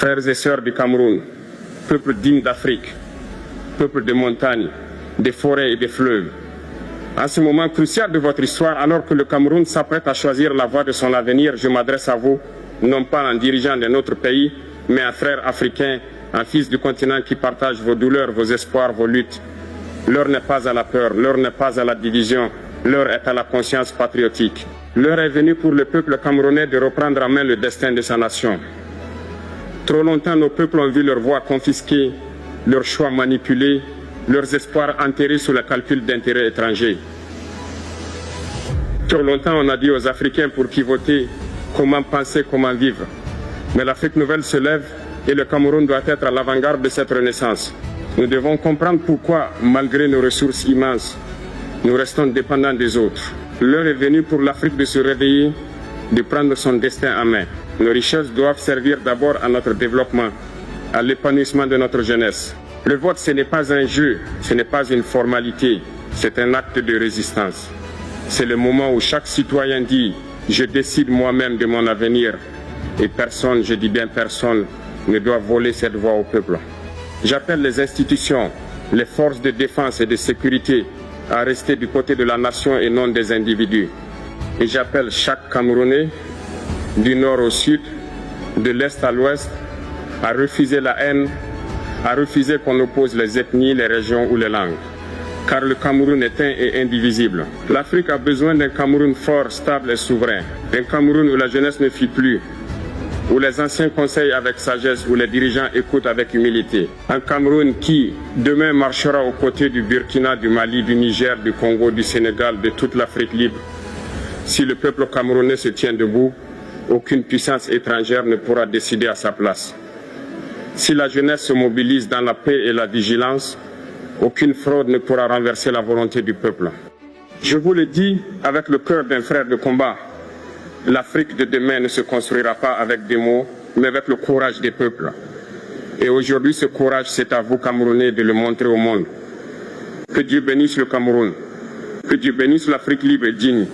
Frères et sœurs du Cameroun, peuple digne d'Afrique, peuple des montagnes, des forêts et des fleuves, en ce moment crucial de votre histoire, alors que le Cameroun s'apprête à choisir la voie de son avenir, je m'adresse à vous, non pas en dirigeant de notre pays, mais en frère africain, en fils du continent qui partage vos douleurs, vos espoirs, vos luttes. L'heure n'est pas à la peur, l'heure n'est pas à la division, l'heure est à la conscience patriotique. L'heure est venue pour le peuple camerounais de reprendre en main le destin de sa nation. Trop longtemps, nos peuples ont vu leur voix confisquée, leurs choix manipulés, leurs espoirs enterrés sous le calcul d'intérêts étrangers. Trop longtemps, on a dit aux Africains pour qui voter, comment penser, comment vivre. Mais l'Afrique nouvelle se lève et le Cameroun doit être à l'avant-garde de cette renaissance. Nous devons comprendre pourquoi, malgré nos ressources immenses, nous restons dépendants des autres. L'heure est venue pour l'Afrique de se réveiller, de prendre son destin en main. Nos richesses doivent servir d'abord à notre développement, à l'épanouissement de notre jeunesse. Le vote, ce n'est pas un jeu, ce n'est pas une formalité, c'est un acte de résistance. C'est le moment où chaque citoyen dit « Je décide moi-même de mon avenir » et personne, je dis bien personne, ne doit voler cette voix au peuple. J'appelle les institutions, les forces de défense et de sécurité à rester du côté de la nation et non des individus. Et j'appelle chaque Camerounais, du nord au sud, de l'est à l'ouest, à refuser la haine, à refuser qu'on oppose les ethnies, les régions ou les langues. Car le Cameroun est un et indivisible. L'Afrique a besoin d'un Cameroun fort, stable et souverain. D'un Cameroun où la jeunesse ne fuit plus, où les anciens conseillent avec sagesse, où les dirigeants écoutent avec humilité. Un Cameroun qui, demain, marchera aux côtés du Burkina, du Mali, du Niger, du Congo, du Sénégal, de toute l'Afrique libre. Si le peuple camerounais se tient debout, aucune puissance étrangère ne pourra décider à sa place. Si la jeunesse se mobilise dans la paix et la vigilance, aucune fraude ne pourra renverser la volonté du peuple. Je vous le dis avec le cœur d'un frère de combat, l'Afrique de demain ne se construira pas avec des mots, mais avec le courage des peuples. Et aujourd'hui, ce courage, c'est à vous, Camerounais, de le montrer au monde. Que Dieu bénisse le Cameroun. Que Dieu bénisse l'Afrique libre et digne.